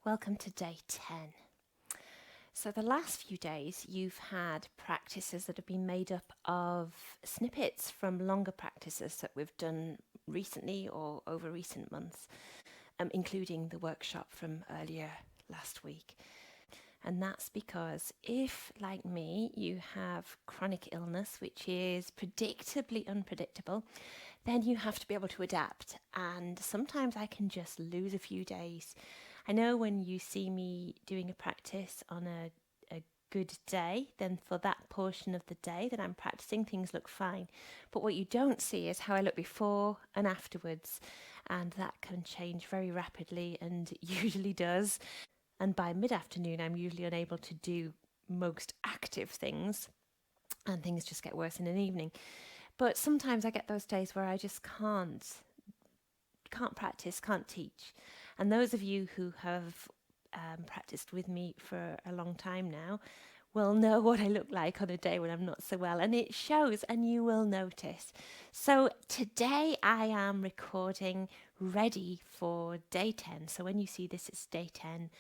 Welcome to day 10. So, the last few days, you've had practices that have been made up of snippets from longer practices that we've done recently or over recent months, including the workshop from earlier last week. And that's because if, like me, you have chronic illness, which is predictably unpredictable, then you have to be able to adapt. And sometimes I can just lose a few days. I know when you see me doing a practice on a good day, then for that portion of the day that I'm practicing, things look fine. But what you don't see is how I look before and afterwards. And that can change very rapidly and usually does. And by mid-afternoon, I'm usually unable to do most active things, and things just get worse in an evening. But sometimes I get those days where I just can't practice, can't teach. And those of you who have practiced with me for a long time now will know what I look like on a day when I'm not so well, and it shows, and you will notice. So today I am recording ready for day 10. So when you see this, it's day 10.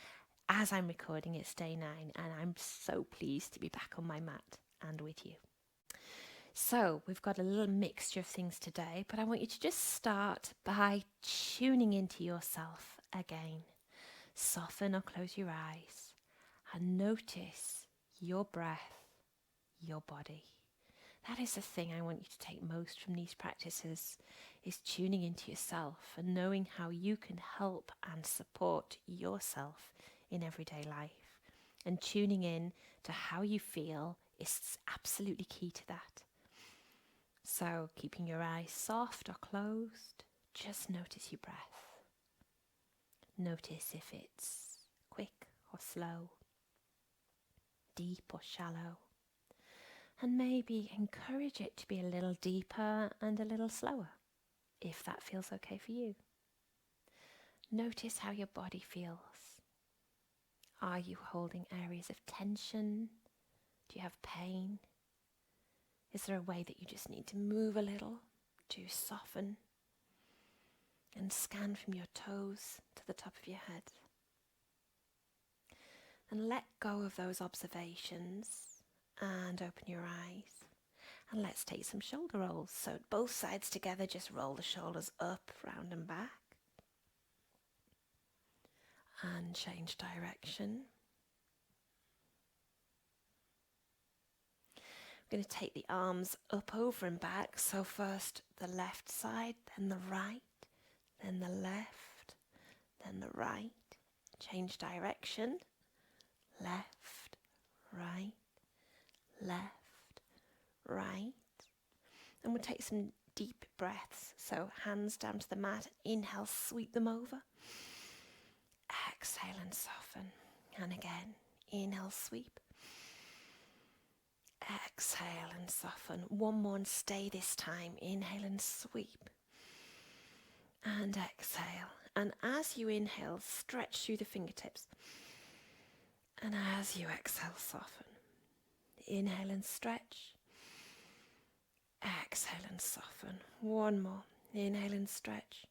As I'm recording, it's day 9, and I'm so pleased to be back on my mat and with you. So we've got a little mixture of things today, but I want you to just start by tuning into yourself again. Soften or close your eyes and notice your breath, your body. That is the thing I want you to take most from these practices, is tuning into yourself and knowing how you can help and support yourself in everyday life. And tuning in to how you feel is absolutely key to that. So keeping your eyes soft or closed, just notice your breath. Notice if it's quick or slow, deep or shallow. And maybe encourage it to be a little deeper and a little slower, if that feels okay for you. Notice how your body feels. Are you holding areas of tension? Do you have pain? Is there a way that you just need to move a little to soften? And scan from your toes to the top of your head. And let go of those observations and open your eyes. And let's take some shoulder rolls. So both sides together, just roll the shoulders up, round and back. And change direction. We're going to take the arms up, over and back. So first the left side, then the right, then the left, then the right. Change direction. Left, right, left, right. And we'll take some deep breaths. So hands down to the mat. Inhale, sweep them over. Exhale and soften. And again, inhale, sweep. Exhale and soften. One more and stay this time. Inhale and sweep. And exhale. And as you inhale, stretch through the fingertips. And as you exhale, soften. Inhale and stretch. Exhale and soften. One more. Inhale and stretch.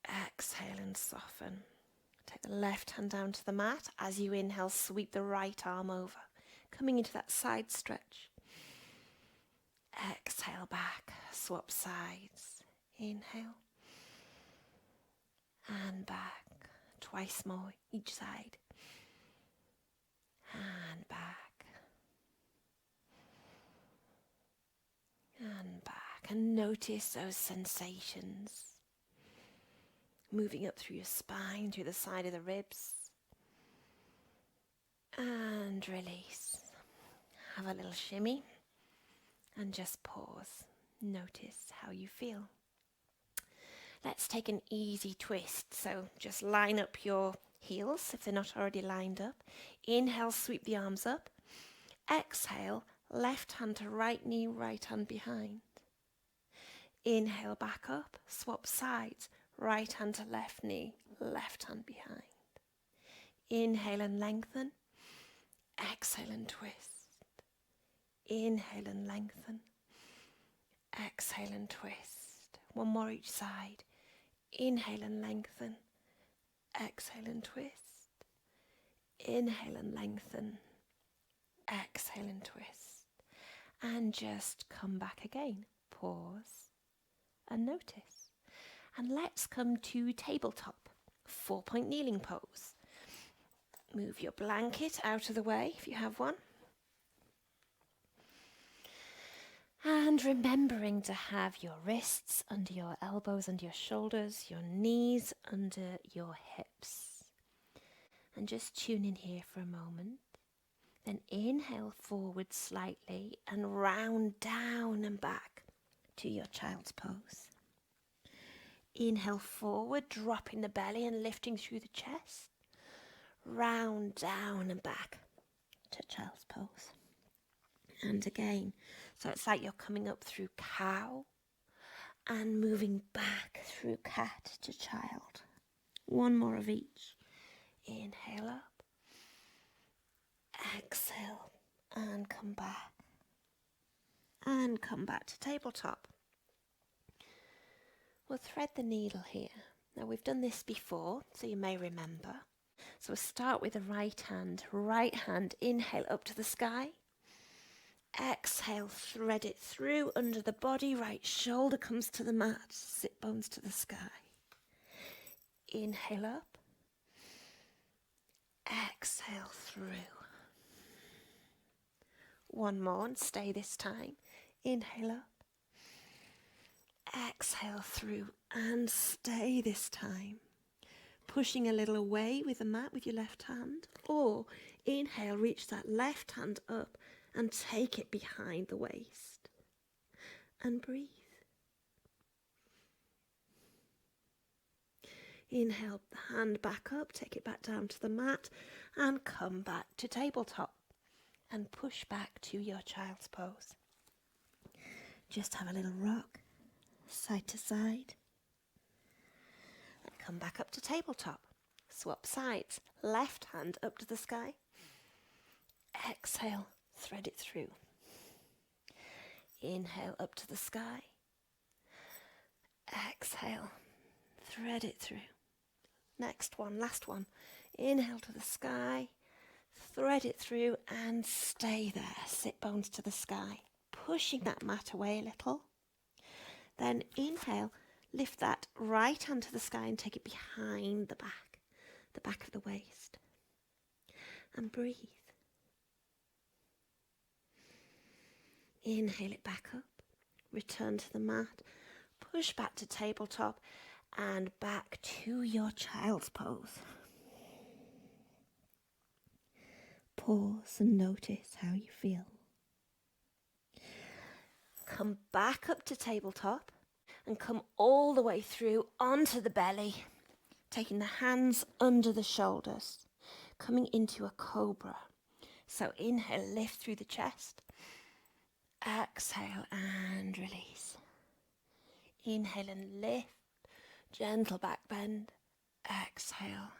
Exhale and soften. Take the left hand down to the mat. As you inhale, sweep the right arm over. Coming into that side stretch. Exhale back. Swap sides. Inhale. And back. Twice more each side. And back. And back. And notice those sensations. Moving up through your spine, through the side of the ribs. And release. Have a little shimmy. And just pause. Notice how you feel. Let's take an easy twist. So just line up your heels if they're not already lined up. Inhale, sweep the arms up. Exhale, left hand to right knee, right hand behind. Inhale, back up. Swap sides. Right hand to left knee, left hand behind. Inhale and lengthen. Exhale and twist. Inhale and lengthen. Exhale and twist. One more each side. Inhale and lengthen. Exhale and twist. Inhale and lengthen. Exhale and twist. And just come back again. Pause and notice. And let's come to tabletop. 4-point kneeling pose. Move your blanket out of the way if you have one. And remembering to have your wrists under your elbows, under your shoulders, your knees under your hips. And just tune in here for a moment. Then inhale forward slightly and round down and back to your child's pose. Inhale forward, dropping the belly and lifting through the chest. Round down and back to child's pose. And again, so it's like you're coming up through cow and moving back through cat to child. One more of each. Inhale up. Exhale and come back. And come back to tabletop. We'll thread the needle here. Now we've done this before, so you may remember. So we'll start with the right hand. Right hand, inhale up to the sky. Exhale, thread it through under the body. Right shoulder comes to the mat. Sit bones to the sky. Inhale up. Exhale through. One more and stay this time. Inhale up. Exhale through and stay this time. Pushing a little away with the mat with your left hand. Or inhale, reach that left hand up and take it behind the waist. And breathe. Inhale, the hand back up, take it back down to the mat and come back to tabletop. And push back to your child's pose. Just have a little rock, side to side. And come back up to tabletop. Swap sides. Left hand up to the sky. Exhale, thread it through. Inhale up to the sky. Exhale, thread it through. Next one, last one. Inhale to the sky. Thread it through and stay there. Sit bones to the sky. Pushing that mat away a little. Then inhale, lift that right hand to the sky and take it behind the back of the waist. And breathe. Inhale it back up. Return to the mat. Push back to tabletop and back to your child's pose. Pause and notice how you feel. Come back up to tabletop and come all the way through onto the belly, taking the hands under the shoulders, coming into a cobra. So inhale, lift through the chest. Exhale and release. Inhale and lift, gentle back bend. Exhale,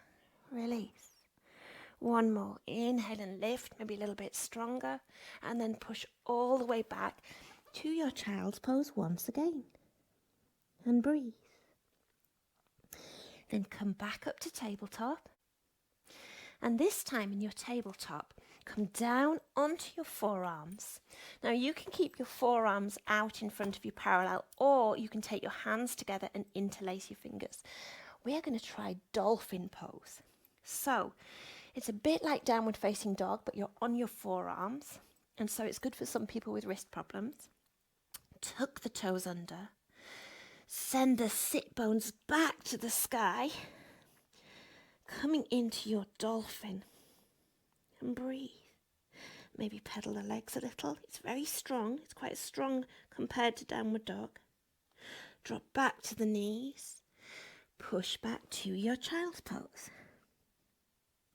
release. One more. Inhale and lift, maybe a little bit stronger, and then push all the way back to your child's pose once again. And breathe. Then come back up to tabletop. And this time in your tabletop, come down onto your forearms. Now you can keep your forearms out in front of you parallel, or you can take your hands together and interlace your fingers. We are going to try dolphin pose. So it's a bit like downward facing dog, but you're on your forearms. And so it's good for some people with wrist problems. Tuck the toes under. Send the sit bones back to the sky. Coming into your dolphin. And breathe. Maybe pedal the legs a little. It's very strong. It's quite strong compared to downward dog. Drop back to the knees. Push back to your child's pose.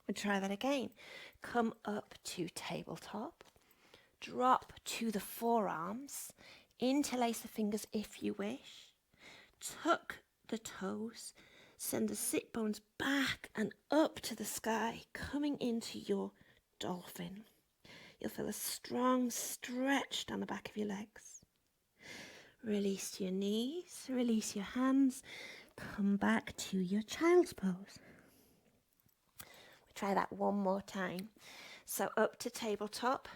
We'll try that again. Come up to tabletop. Drop to the forearms. Interlace the fingers if you wish. Tuck the toes. Send the sit bones back and up to the sky, coming into your dolphin. You'll feel a strong stretch down the back of your legs. Release your knees, release your hands. Come back to your child's pose. Try that one more time. So up to tabletop,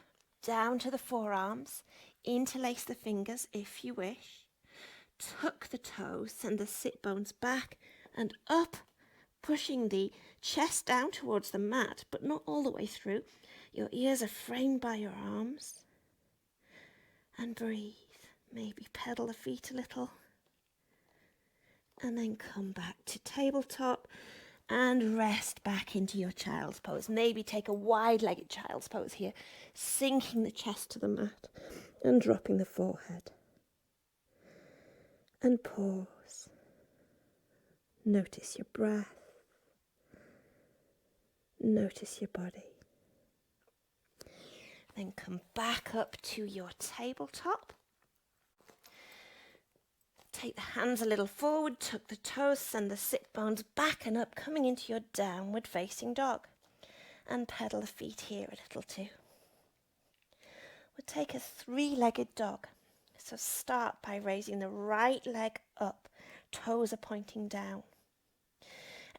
down to the forearms, interlace the fingers if you wish. Tuck the toes, send the sit bones back and up, pushing the chest down towards the mat, but not all the way through. Your ears are framed by your arms. And breathe. Maybe pedal the feet a little. And then come back to tabletop and rest back into your child's pose. Maybe take a wide-legged child's pose here, sinking the chest to the mat and dropping the forehead. And pause. Notice your breath. Notice your body. Then come back up to your tabletop. Take the hands a little forward, tuck the toes, send the sit bones back and up, coming into your downward facing dog. And pedal the feet here a little too. We'll take a three-legged dog. So start by raising the right leg up, toes are pointing down.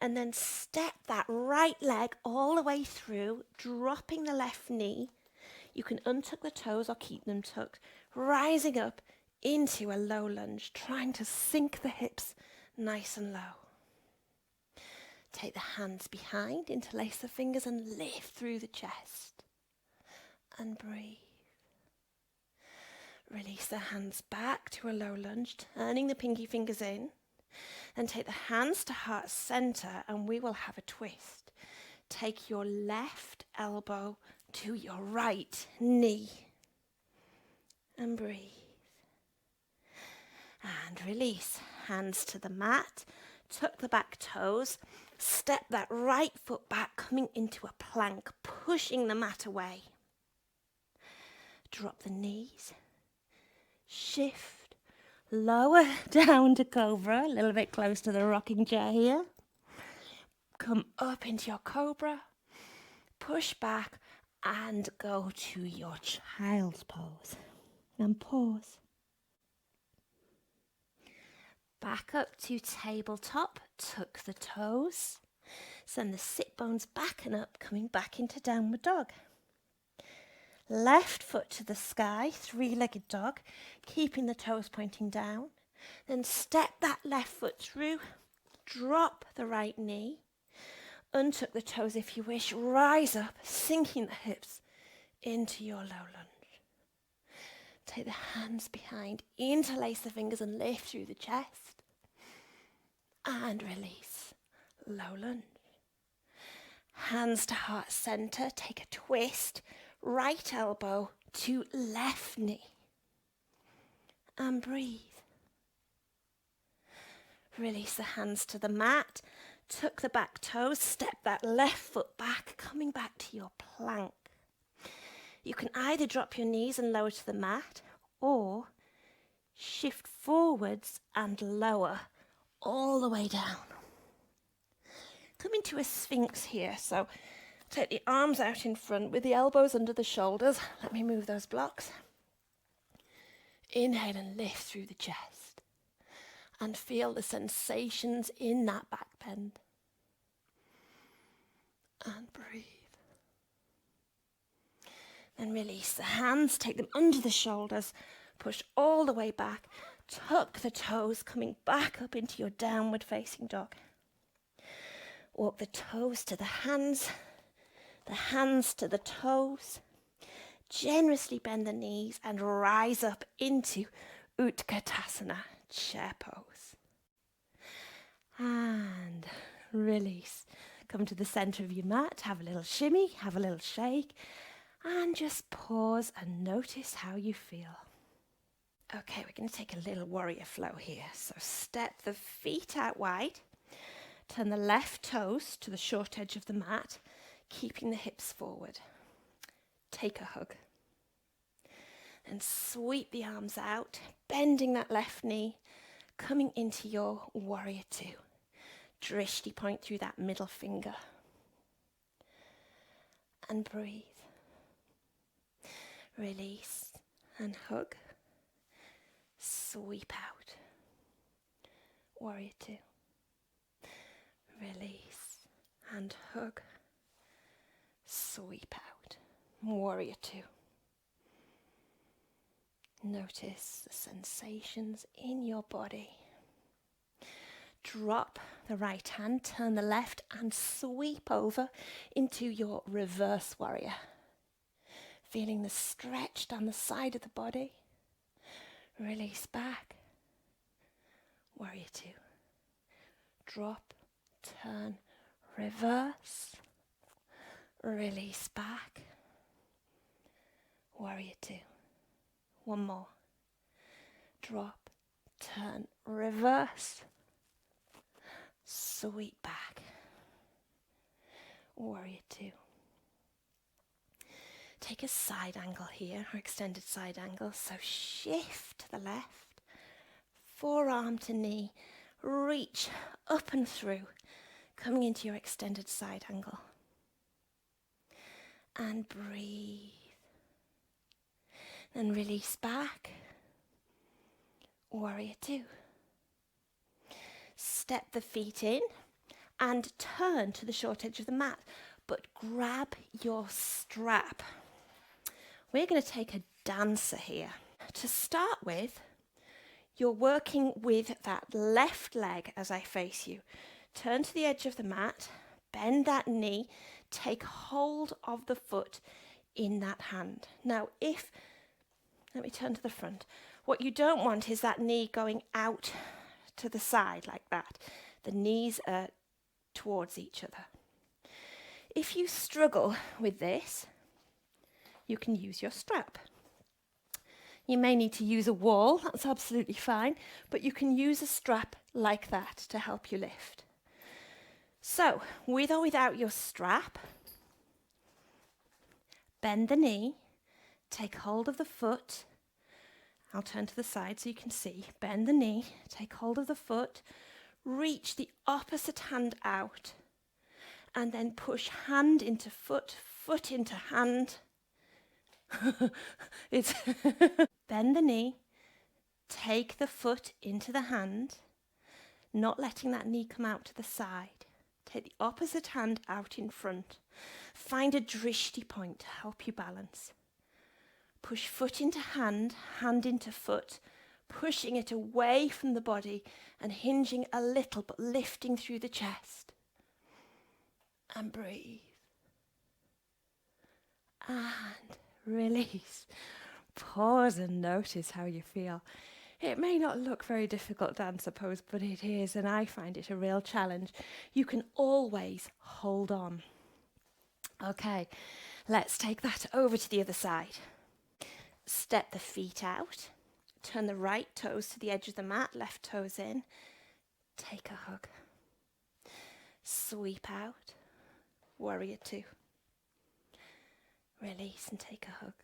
And then step that right leg all the way through, dropping the left knee. You can untuck the toes or keep them tucked, rising up into a low lunge, trying to sink the hips nice and low. Take the hands behind, interlace the fingers and lift through the chest. And breathe. Release the hands back to a low lunge, turning the pinky fingers in. Then take the hands to heart center and we will have a twist. Take your left elbow to your right knee. And breathe. And release. Hands to the mat. Tuck the back toes. Step that right foot back, coming into a plank, pushing the mat away. Drop the knees. Shift. Lower down to cobra, a little bit close to the rocking chair here. Come up into your cobra. Push back and go to your child's pose. And pause. Back up to tabletop, tuck the toes, send the sit bones back and up, coming back into downward dog. Left foot to the sky, three-legged dog, keeping the toes pointing down. Then step that left foot through, drop the right knee, untuck the toes if you wish, rise up, sinking the hips into your low lunge. Take the hands behind, interlace the fingers and lift through the chest. And release. Low lunge. Hands to heart center. Take a twist. Right elbow to left knee. And breathe. Release the hands to the mat. Tuck the back toes. Step that left foot back, coming back to your plank. You can either drop your knees and lower to the mat, or shift forwards and lower all the way down. Come into a sphinx here. So take the arms out in front with the elbows under the shoulders. Let me move those blocks. Inhale and lift through the chest. And feel the sensations in that back bend. And breathe. Then release the hands, take them under the shoulders, push all the way back, tuck the toes, coming back up into your downward facing dog. Walk the toes to the hands to the toes. Generously bend the knees and rise up into Utkatasana, chair pose. And release. Come to the center of your mat, have a little shimmy, have a little shake, and just pause and notice how you feel. Okay, we're going to take a little warrior flow here. So step the feet out wide, turn the left toes to the short edge of the mat, keeping the hips forward. Take a hug. And sweep the arms out, bending that left knee, coming into your warrior two. Drishti point through that middle finger. And breathe. Release and hug. Sweep out. Warrior two. Release and hug. Sweep out. Warrior two. Notice the sensations in your body. Drop the right hand, turn the left, and sweep over into your reverse warrior. Feeling the stretch down the side of the body. Release back. Warrior two. Drop, turn, reverse. Release back. Warrior two. One more. Drop, turn, reverse. Sweep back. Warrior two. Take a side angle here, or extended side angle. So shift to the left, forearm to knee, reach up and through, coming into your extended side angle. And breathe. Then release back. Warrior two. Step the feet in and turn to the short edge of the mat, but grab your strap. We're going to take a dancer here. To start with, you're working with that left leg as I face you. Turn to the edge of the mat, bend that knee, take hold of the foot in that hand. Now, let me turn to the front. What you don't want is that knee going out to the side like that. The knees are towards each other. If you struggle with this, you can use your strap. You may need to use a wall, that's absolutely fine, but you can use a strap like that to help you lift. So, with or without your strap, bend the knee, take hold of the foot. I'll turn to the side so you can see. Bend the knee, take hold of the foot, reach the opposite hand out, and then push hand into foot, foot into hand. Bend the knee, take the foot into the hand, not letting that knee come out to the side. Take the opposite hand out in front. Find a drishti point to help you balance. Push foot into hand, hand into foot, pushing it away from the body and hinging a little but lifting through the chest. And breathe. And release. Pause and notice how you feel. It may not look very difficult, dancer pose, but it is, and I find it a real challenge. You can always hold on. Okay, let's take that over to the other side. Step the feet out. Turn the right toes to the edge of the mat, left toes in. Take a hug. Sweep out. Warrior two. Release and take a hug.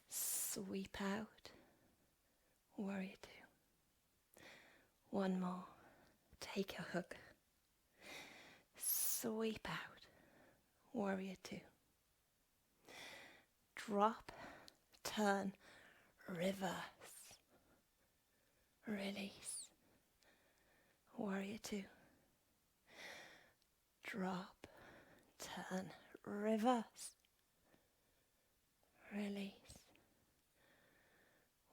Sweep out. Warrior two. One more. Take a hug. Sweep out. Warrior two. Drop. Turn. Reverse. Release. Warrior two. Drop. Turn. Reverse. Release.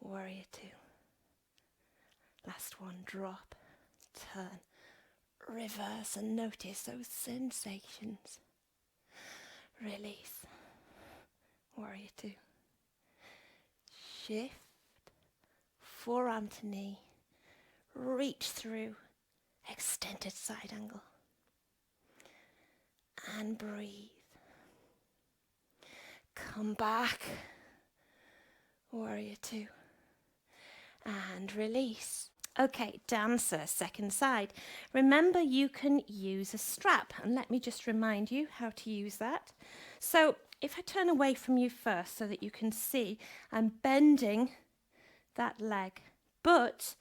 Warrior two. Last one. Drop. Turn. Reverse. And notice those sensations. Release. Warrior two. Shift. Forearm to knee. Reach through. Extended side angle. And breathe. Come back. Warrior two. And release. Okay, dancer, second side. Remember, you can use a strap, and let me just remind you how to use that. So if I turn away from you first so that you can see, I'm bending that leg, but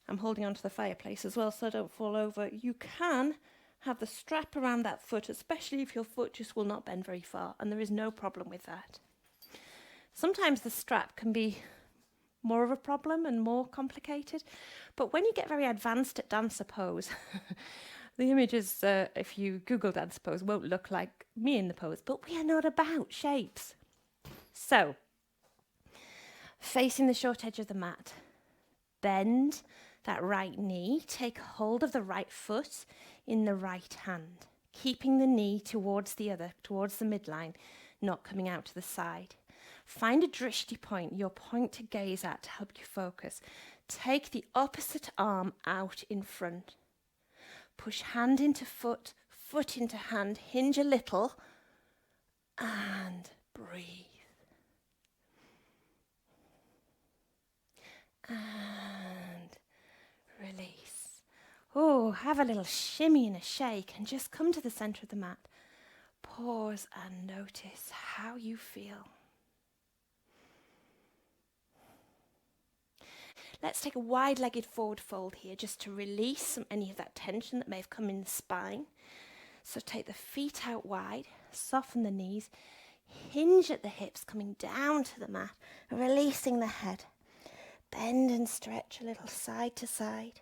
I'm holding onto the fireplace as well so I don't fall over. You can have the strap around that foot, especially if your foot just will not bend very far, and there is no problem with that. Sometimes the strap can be more of a problem and more complicated, but when you get very advanced at dancer pose, The images, if you Google dance pose, won't look like me in the pose, but we are not about shapes. So, facing the short edge of the mat, bend that right knee, take hold of the right foot in the right hand, keeping the knee towards the other, towards the midline, not coming out to the side. Find a drishti point, your point to gaze at to help you focus. Take the opposite arm out in front. Push hand into foot, foot into hand, hinge a little, and breathe. And release. Oh, have a little shimmy and a shake and just come to the center of the mat. Pause and notice how you feel. Let's take a wide-legged forward fold here just to release any of that tension that may have come in the spine. So take the feet out wide, soften the knees, hinge at the hips, coming down to the mat, releasing the head. Bend and stretch a little side to side.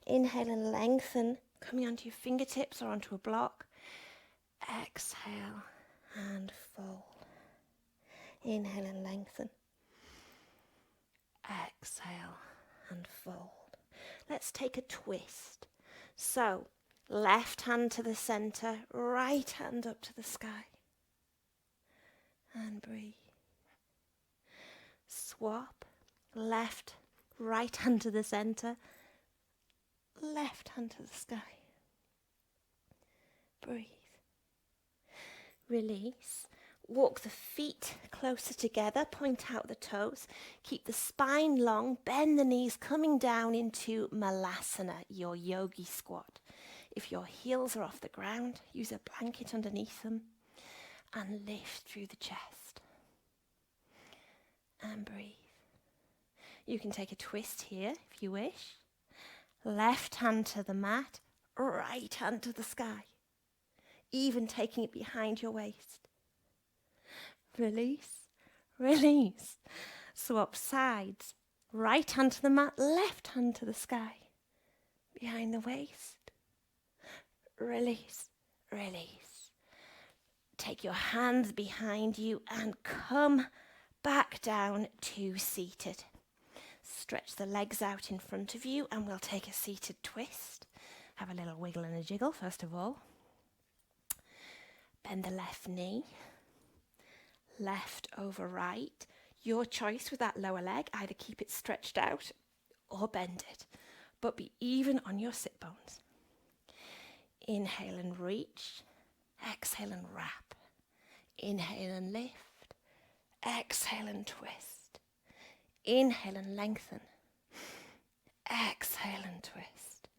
Inhale and lengthen, coming onto your fingertips or onto a block. Exhale and fold. Inhale and lengthen. Exhale and fold. Let's take a twist. So, left hand to the center, right hand up to the sky. And breathe. Swap, left, right hand to the center, left hand to the sky. Breathe. Release. Walk the feet closer together, point out the toes, keep the spine long, bend the knees, coming down into Malasana, your yogi squat. If your heels are off the ground, use a blanket underneath them and lift through the chest. And breathe. You can take a twist here if you wish. Left hand to the mat, right hand to the sky, even taking it behind your waist. Release, release. Swap sides. Right hand to the mat, left hand to the sky. Behind the waist. Release, release. Take your hands behind you and come back down to seated. Stretch the legs out in front of you and we'll take a seated twist. Have a little wiggle and a jiggle first of all. Bend the left knee. Left over right. Your choice with that lower leg. Either keep it stretched out or bend it. But be even on your sit bones. Inhale and reach. Exhale and wrap. Inhale and lift. Exhale and twist. Inhale and lengthen. Exhale and twist.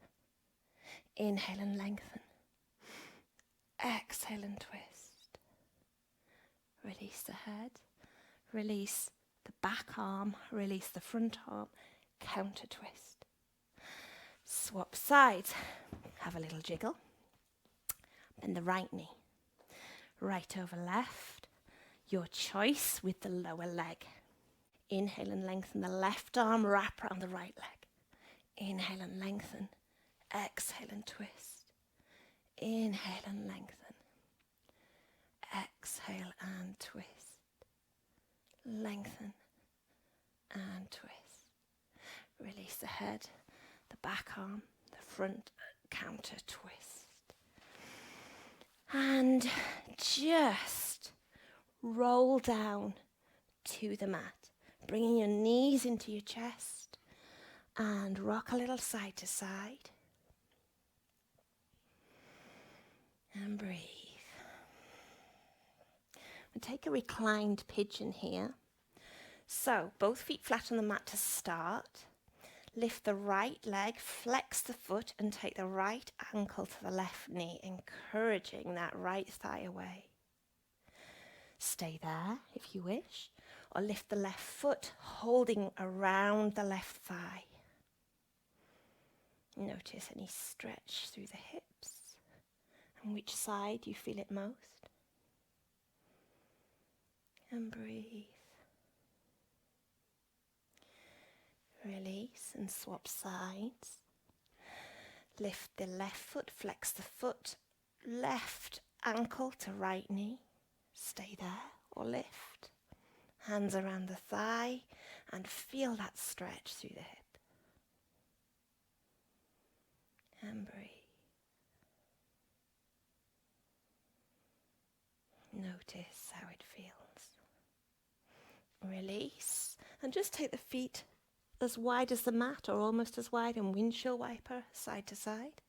Inhale and lengthen. Exhale and twist. Release the head, release the back arm, release the front arm, counter twist. Swap sides, have a little jiggle. Bend the right knee, right over left, your choice with the lower leg. Inhale and lengthen the left arm, wrap around the right leg. Inhale and lengthen, exhale and twist. Inhale and lengthen. Exhale and twist. Lengthen and twist. Release the head, the back arm, the front counter twist. And just roll down to the mat, bringing your knees into your chest and rock a little side to side. And breathe. Take a reclined pigeon here. So, both feet flat on the mat to start. Lift the right leg, flex the foot and take the right ankle to the left knee, encouraging that right thigh away. Stay there if you wish, or lift the left foot, holding around the left thigh. Notice any stretch through the hips and which side you feel it most. And breathe. Release and swap sides. Lift the left foot, flex the foot, left ankle to right knee. Stay there or lift. Hands around the thigh and feel that stretch through the hip. And breathe. Notice how it feels. Release and just take the feet as wide as the mat or almost as wide and windshield wiper side to side.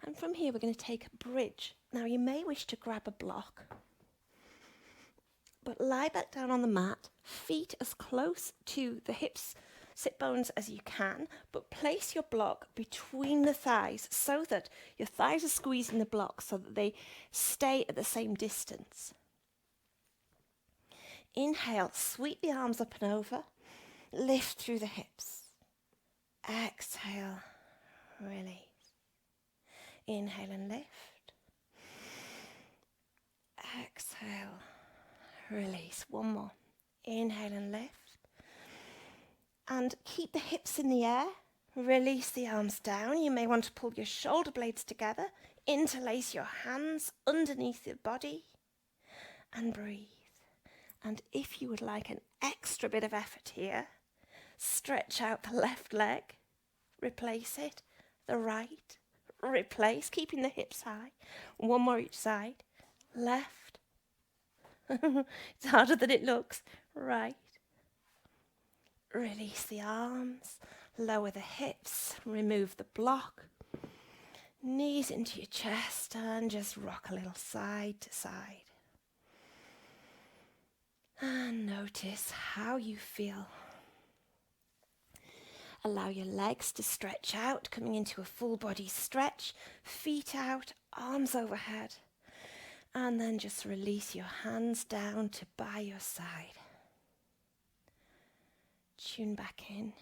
And from here we're going to take a bridge. Now you may wish to grab a block, but lie back down on the mat, feet as close to the hips, sit bones as you can, but place your block between the thighs so that your thighs are squeezing the block so that they stay at the same distance. Inhale, sweep the arms up and over, lift through the hips. Exhale, release. Inhale and lift. Exhale, release. One more. Inhale and lift. And keep the hips in the air. Release the arms down. You may want to pull your shoulder blades together. Interlace your hands underneath your body. And breathe. And if you would like an extra bit of effort here, stretch out the left leg. Replace it. The right. Replace, keeping the hips high. One more each side. Left. It's harder than it looks. Right. Release the arms. Lower the hips. Remove the block. Knees into your chest and just rock a little side to side. And notice how you feel. Allow your legs to stretch out, coming into a full body stretch, feet out, arms overhead. And then just release your hands down to by your side. Tune back in,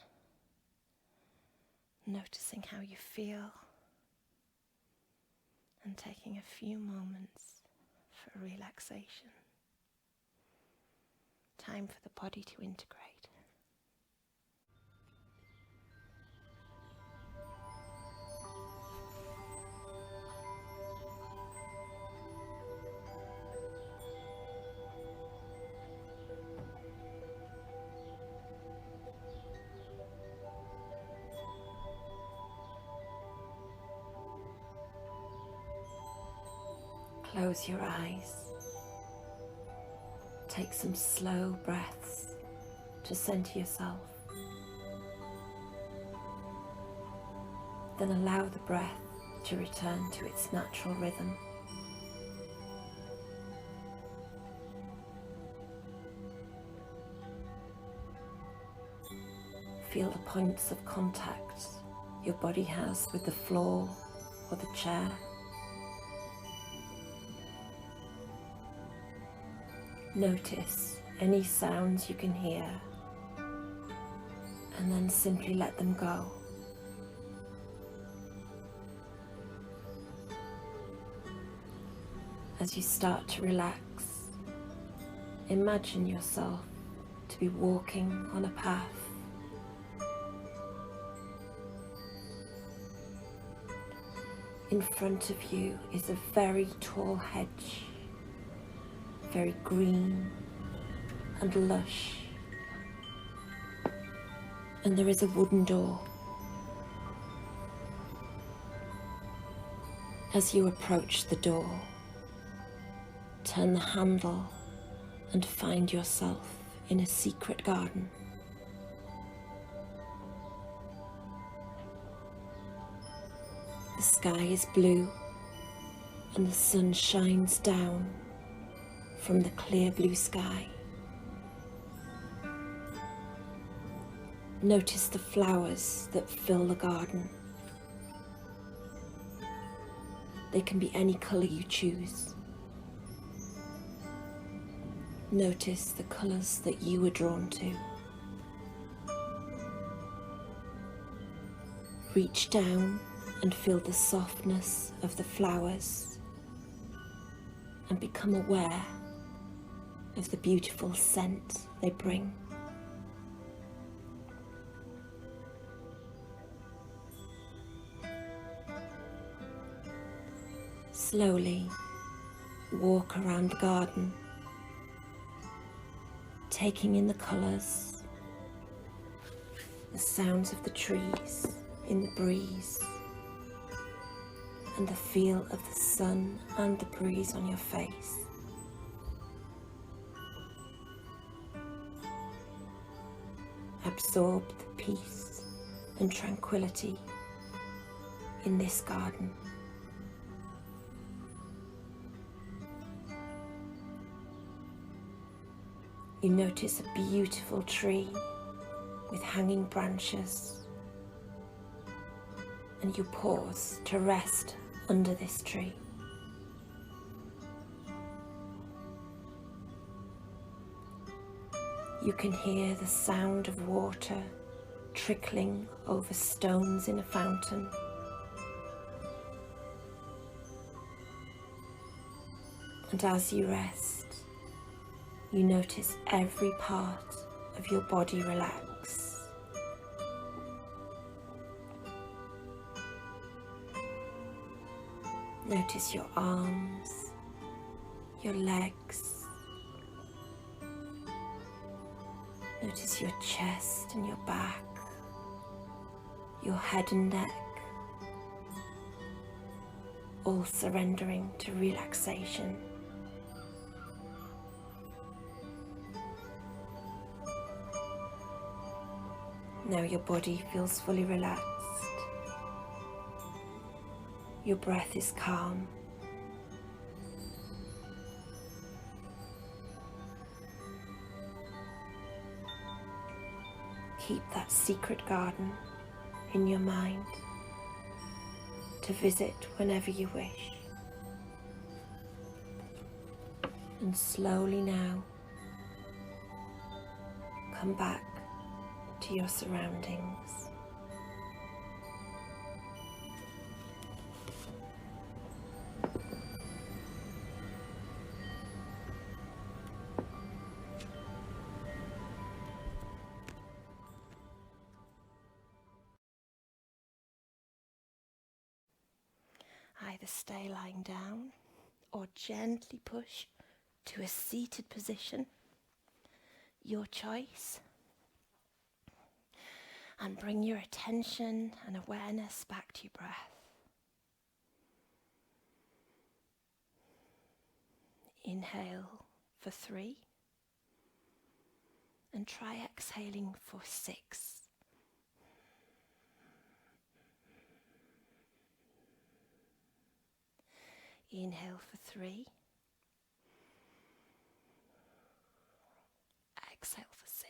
noticing how you feel, and taking a few moments for relaxation. Time for the body to integrate. Close your eyes. Take some slow breaths to center yourself. Then allow the breath to return to its natural rhythm. Feel the points of contact your body has with the floor or the chair. Notice any sounds you can hear, and then simply let them go. As you start to relax, imagine yourself to be walking on a path. In front of you is a very tall hedge, very green and lush, and there is a wooden door. As you approach the door, turn the handle and find yourself in a secret garden. The sky is blue and the sun shines down from the clear blue sky. Notice the flowers that fill the garden. They can be any colour you choose. Notice the colours that you were drawn to. Reach down and feel the softness of the flowers and become aware of the beautiful scent they bring. slowly walk around the garden, taking in the colours, the sounds of the trees in the breeze, and the feel of the sun and the breeze on your face. Absorb the peace and tranquility in this garden. You notice a beautiful tree with hanging branches, and you pause to rest under this tree. You can hear the sound of water trickling over stones in a fountain. And as you rest, you notice every part of your body relax. Notice your arms, your legs. Notice your chest and your back, your head and neck, all surrendering to relaxation. Now your body feels fully relaxed. Your breath is calm. Keep that secret garden in your mind to visit whenever you wish. And slowly now, come back to your surroundings. Either stay lying down or gently push to a seated position, your choice. And bring your attention and awareness back to your breath. Inhale for 3 and try exhaling for 6. Inhale for 3. Exhale for 6.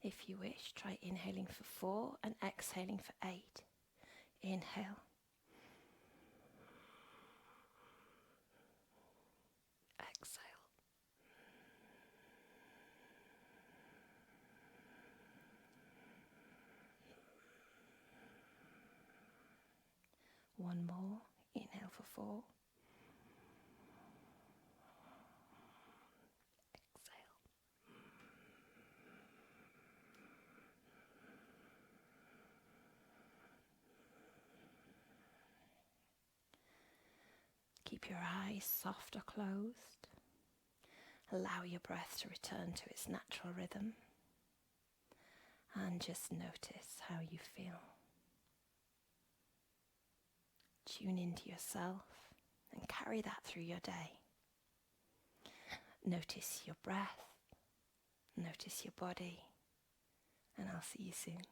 If you wish, try inhaling for 4 and exhaling for 8. Inhale. Exhale. One more. Inhale for 4. Exhale. Keep your eyes soft or closed. Allow your breath to return to its natural rhythm. And just notice how you feel. Tune into yourself and carry that through your day. Notice your breath, notice your body, and I'll see you soon.